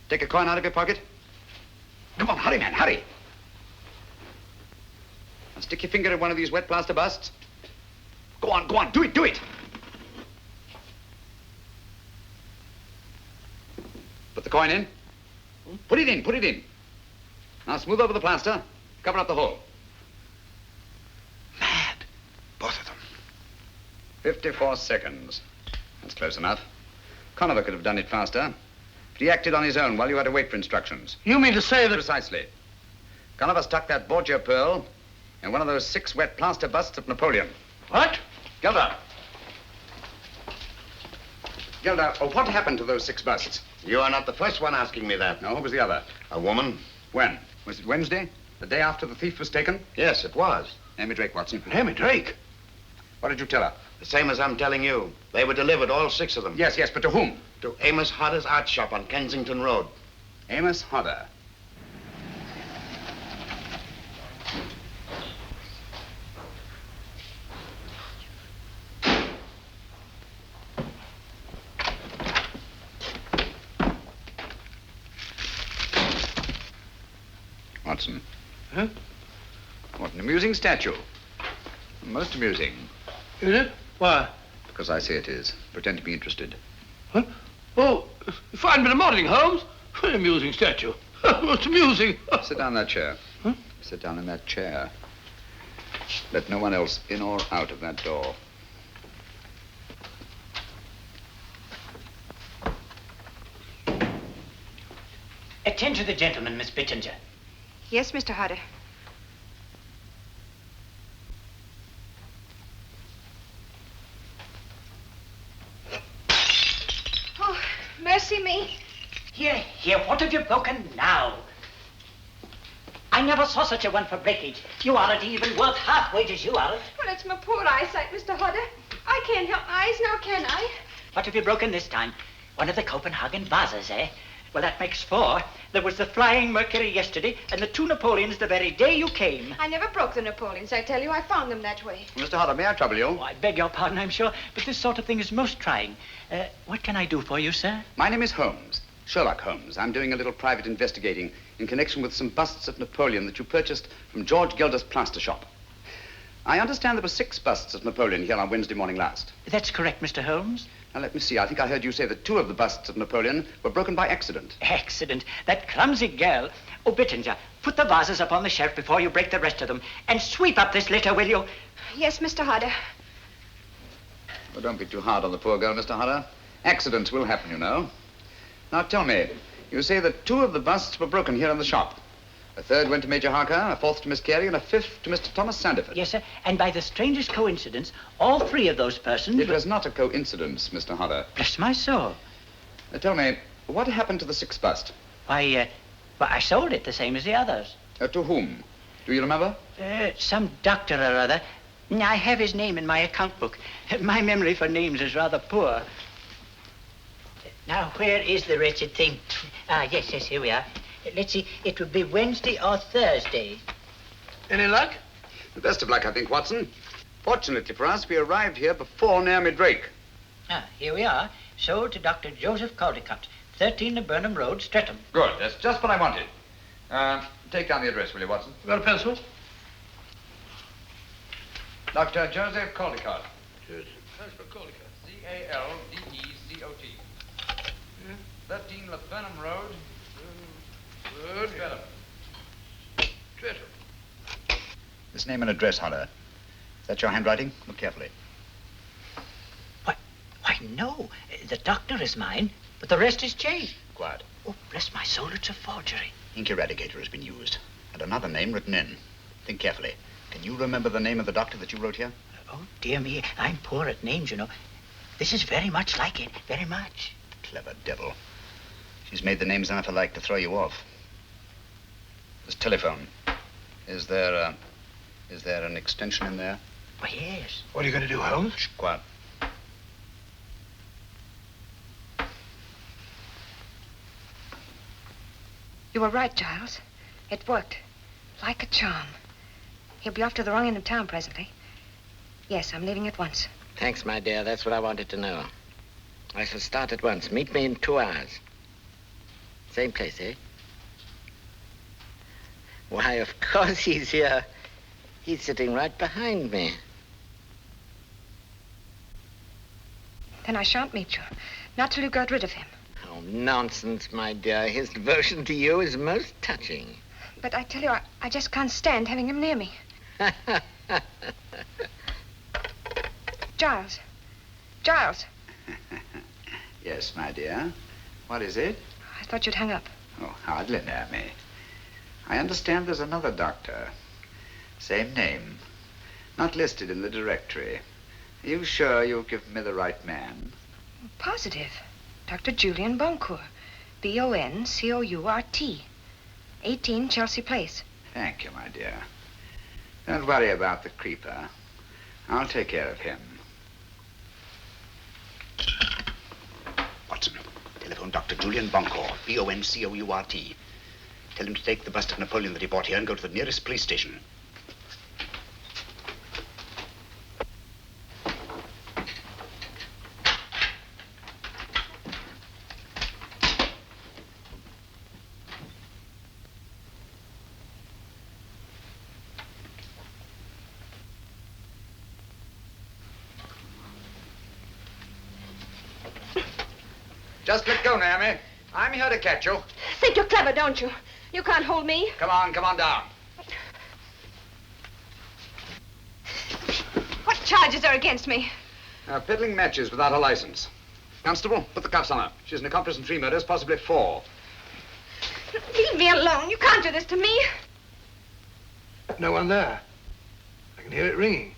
Take a coin out of your pocket. Come on, hurry, man, hurry. Now stick your finger in one of these wet plaster busts. Go on, do it, do it. Put the coin in. Put it in, put it in. Now smooth over the plaster, cover up the hole. Mad, both of them. 54 seconds. That's close enough. Conover could have done it faster, but he acted on his own while you had to wait for instructions. You mean to say that... Precisely. Conover stuck that Borgia Pearl in one of those 6 wet plaster busts of Napoleon. What? Gilder. Gilder, what happened to those 6 busts? You are not the first one asking me that. No, who was the other? A woman. When? Was it Wednesday? The day after the thief was taken? Yes, it was. Naomi Drake, Watson. Naomi Drake? What did you tell her? The same as I'm telling you. They were delivered, all 6 of them. Yes, but to whom? To Amos Hodder's art shop on Kensington Road. Amos Hodder. Watson. Huh? What an amusing statue. Most amusing. Is it? Why? Because I say it is. Pretend to be interested. Huh? Oh, fine bit of modeling, Holmes. An amusing statue. Most amusing. Sit down in that chair. Huh? Sit down in that chair. Let no one else in or out of that door. Attend to the gentleman, Miss Bittinger. Yes, Mr. Hodder. Oh, mercy me. Here, what have you broken now? I never saw such a one for breakage. You aren't even worth half wages, you aren't. Well, it's my poor eyesight, Mr. Hodder. I can't help my eyes now, can I? What have you broken this time? One of the Copenhagen vases, eh? Well, that makes 4. There was the Flying Mercury yesterday, and the 2 Napoleons the very day you came. I never broke the Napoleons, I tell you. I found them that way. Mr. Hodder, may I trouble you? Oh, I beg your pardon, I'm sure, but this sort of thing is most trying. What can I do for you, sir? My name is Holmes, Sherlock Holmes. I'm doing a little private investigating in connection with some busts of Napoleon that you purchased from George Gilder's plaster shop. I understand there were 6 busts of Napoleon here on Wednesday morning last. That's correct, Mr. Holmes. Now, let me see. I think I heard you say that 2 of the busts of Napoleon were broken by accident. Accident? That clumsy girl. Oh, Bittinger, put the vases up on the shelf before you break the rest of them. And sweep up this litter, will you? Yes, Mr. Hodder. Well, don't be too hard on the poor girl, Mr. Hodder. Accidents will happen, you know. Now, tell me, you say that 2 of the busts were broken here in the shop. A 3rd went to Major Harker, a 4th to Miss Carey, and a 5th to Mr. Thomas Sandiford. Yes, sir. And by the strangest coincidence, all 3 of those persons... It was not a coincidence, Mr. Hodder. Bless my soul. Tell me, what happened to the 6th bust? Why, I sold it the same as the others. To whom? Do you remember? Some doctor or other. I have his name in my account book. My memory for names is rather poor. Now, where is the wretched thing? Yes, here we are. Let's see, it would be Wednesday or Thursday. Any luck? The best of luck, I think, Watson. Fortunately for us, we arrived here before Naomi Drake. Here we are. Sold to Dr. Joseph Caldecott, 13 Burnham Road, Streatham. Good, that's just what I wanted. Take down the address, will you, Watson? You got a pencil? Dr. Joseph Caldecott. Joseph Caldecott. C-A-L-D-E-C-O-T. 13 Burnham Road. Good. Streatham. This name and address, Hodder. Is that your handwriting? Look carefully. Why, no. The doctor is mine, but the rest is changed. Quiet. Oh, bless my soul, it's a forgery. Ink eradicator has been used, and another name written in. Think carefully. Can you remember the name of the doctor that you wrote here? Oh, dear me, I'm poor at names, you know. This is very much like it, very much. Clever devil. She's made the names enough alike to throw you off. This telephone. Is there an extension in there? Why, yes. What are you going to do, Holmes? Shh, quiet. You were right, Giles. It worked. Like a charm. He'll be off to the wrong end of town presently. Yes, I'm leaving at once. Thanks, my dear. That's what I wanted to know. I shall start at once. Meet me in 2 hours. Same place, eh? Why, of course he's here. He's sitting right behind me. Then I shan't meet you. Not till you've got rid of him. Oh, nonsense, my dear. His devotion to you is most touching. But I tell you, I just can't stand having him near me. Giles. Giles. Yes, my dear. What is it? I thought you'd hung up. Oh, hardly, Naomi. I understand there's another doctor. Same name. Not listed in the directory. Are you sure you've given me the right man? Positive. Dr. Julian Boncourt. Boncourt. 18 Chelsea Place. Thank you, my dear. Don't worry about the creeper. I'll take care of him. Watson, telephone Dr. Julian Boncourt, Boncourt. Tell him to take the bust of Napoleon that he bought here and go to the nearest police station. Just let go, Naomi. I'm here to catch you. Think you're clever, don't you? You can't hold me. Come on down. What charges are against me? Peddling matches without a license. Constable, put the cuffs on her. She's an accomplice in 3 murders, possibly 4. Leave me alone. You can't do this to me. No one there. I can hear it ringing.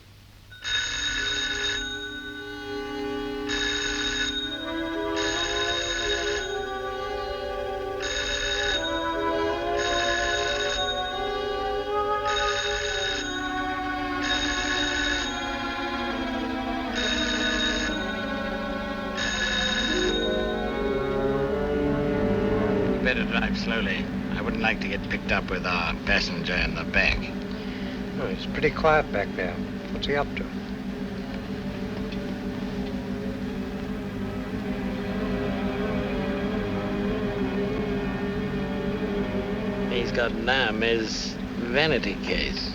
Drive slowly. I wouldn't like to get picked up with our passenger in the back. Oh, it's pretty quiet back there. What's he up to? He's got Naomi's vanity case.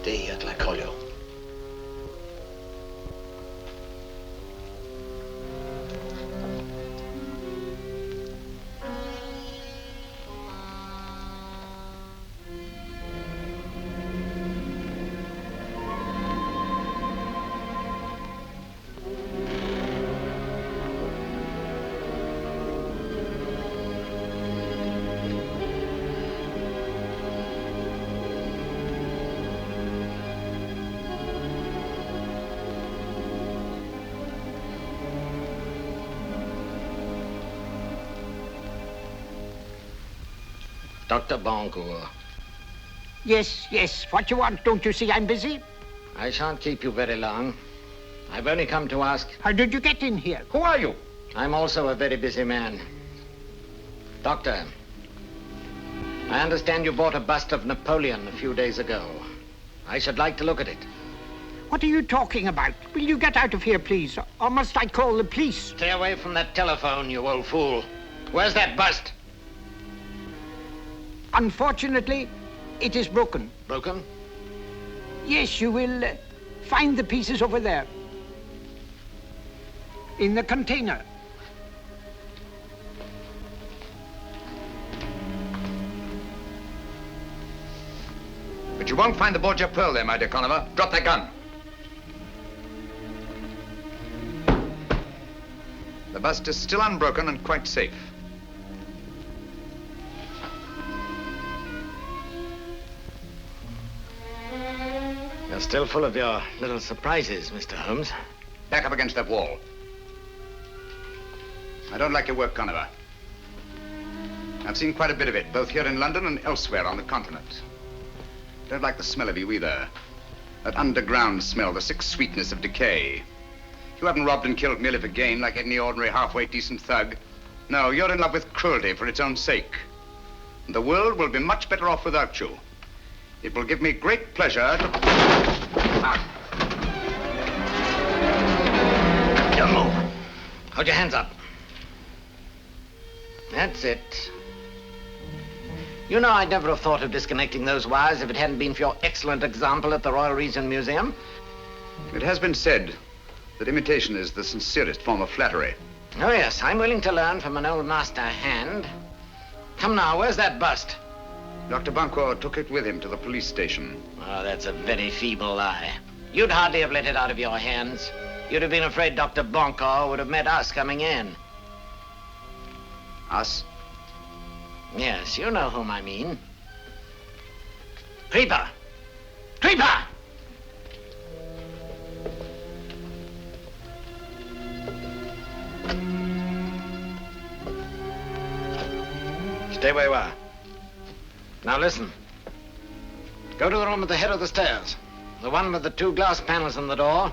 Stay here till I call you. Dr. Boncourt. Yes, yes. What you want? Don't you see I'm busy? I shan't keep you very long. I've only come to ask... How did you get in here? Who are you? I'm also a very busy man. Doctor, I understand you bought a bust of Napoleon a few days ago. I should like to look at it. What are you talking about? Will you get out of here, please? Or must I call the police? Stay away from that telephone, you old fool. Where's that bust? Unfortunately, it is broken. Broken? Yes, you will find the pieces over there. In the container. But you won't find the Borgia Pearl there, my dear Conover. Drop that gun. The bust is still unbroken and quite safe. You're still full of your little surprises, Mr. Holmes. Back up against that wall. I don't like your work, Conover. I've seen quite a bit of it, both here in London and elsewhere on the continent. Don't like the smell of you either. That underground smell, the sick sweetness of decay. You haven't robbed and killed merely for gain like any ordinary halfway decent thug. No, you're in love with cruelty for its own sake. And the world will be much better off without you. It will give me great pleasure to... Don't move. Hold your hands up. That's it. You know, I'd never have thought of disconnecting those wires if it hadn't been for your excellent example at the Royal Regent Museum. It has been said that imitation is the sincerest form of flattery. Oh, yes, I'm willing to learn from an old master hand. Come now, where's that bust? Dr. Boncourt took it with him to the police station. Oh, that's a very feeble lie. You'd hardly have let it out of your hands. You'd have been afraid Dr. Boncourt would have met us coming in. Us? Yes, you know whom I mean. Creeper! Creeper! Stay where you are. Now listen. Go to the room at the head of the stairs. The one with the 2 glass panels in the door.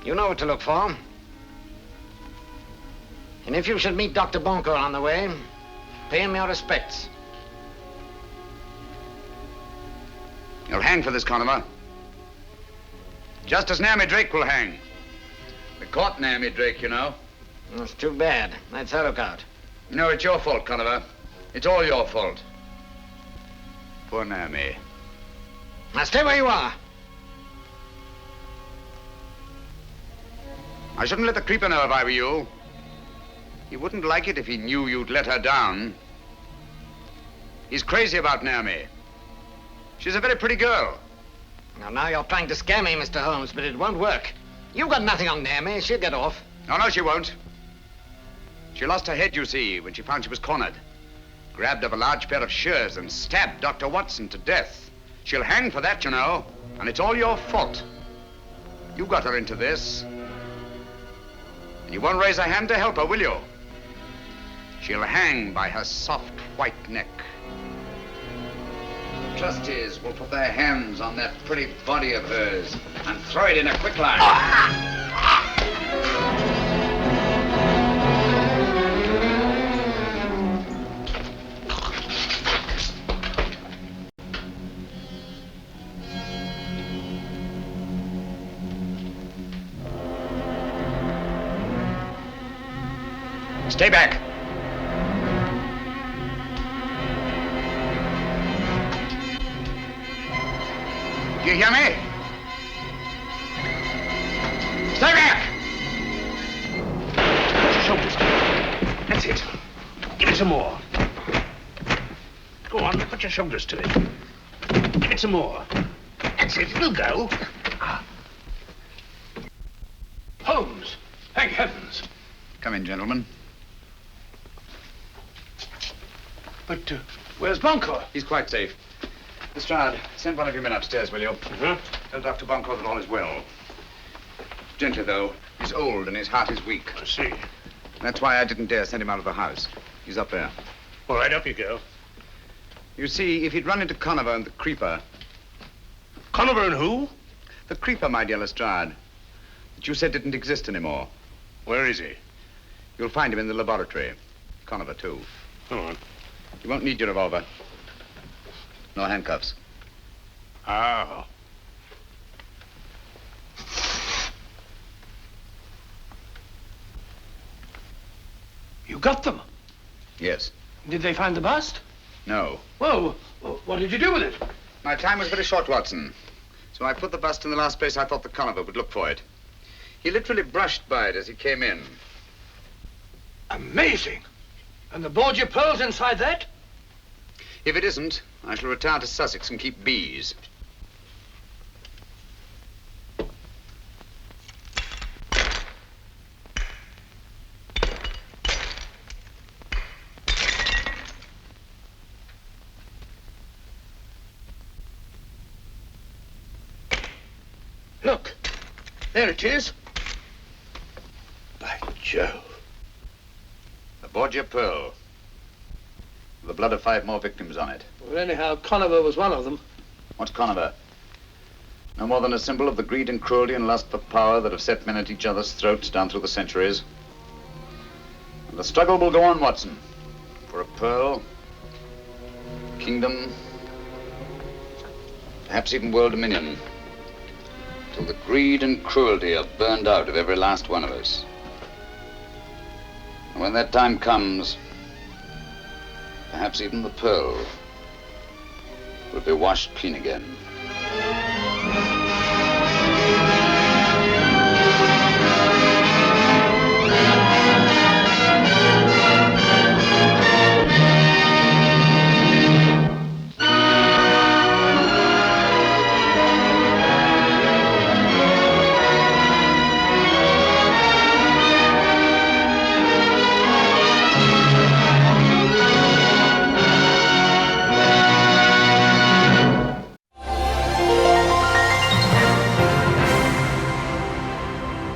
You know what to look for. And if you should meet Dr. Boncourt on the way, pay him your respects. You'll hang for this, Conover. Just as Naomi Drake will hang. They caught Naomi Drake, you know. That's too bad. That's her lookout. No, it's your fault, Conover. It's all your fault. Poor Naomi. Now stay where you are. I shouldn't let the creeper know if I were you. He wouldn't like it if he knew you'd let her down. He's crazy about Naomi. She's a very pretty girl. Now you're trying to scare me, Mr. Holmes, but it won't work. You've got nothing on Naomi. She'll get off. Oh, no, she won't. She lost her head, you see, when she found she was cornered. Grabbed up a large pair of shears and stabbed Dr. Watson to death. She'll hang for that, you know, and it's all your fault. You got her into this. And you won't raise a hand to help her, will you? She'll hang by her soft white neck. Trustees will put their hands on that pretty body of hers and throw it in a quicklime. Stay back. Do you hear me? Stay back! Put your shoulders to it. That's it. Give it some more. Go on, put your shoulders to it. Give it some more. That's it, it'll go. Holmes! Thank heavens! Come in, gentlemen. But where's Boncourt? He's quite safe. Lestrade, send one of your men upstairs, will you? Tell Dr. Boncourt that all is well. Gently, though. He's old and his heart is weak. I see. That's why I didn't dare send him out of the house. He's up there. All right, up you go. You see, if he'd run into Conover and the Creeper... Conover and who? The Creeper, my dear Lestrade, that you said didn't exist anymore. Where is he? You'll find him in the laboratory. Conover, too. Go on. You won't need your revolver. No handcuffs. Oh. You got them? Yes. Did they find the bust? No. Well, what did you do with it? My time was very short, Watson. So I put the bust in the last place I thought the Conover would look for it. He literally brushed by it as he came in. Amazing. And the Borgia Pearl's inside that? If it isn't, I shall retire to Sussex and keep bees. Look, there it is. By Jove. The Borgia Pearl. The blood of 5 more victims on it. Well, anyhow, Conover was one of them. What's Conover? No more than a symbol of the greed and cruelty and lust for power that have set men at each other's throats down through the centuries. And the struggle will go on, Watson. For a pearl, kingdom, perhaps even world dominion. Till the greed and cruelty are burned out of every last one of us. And when that time comes, perhaps even the pearl will be washed clean again.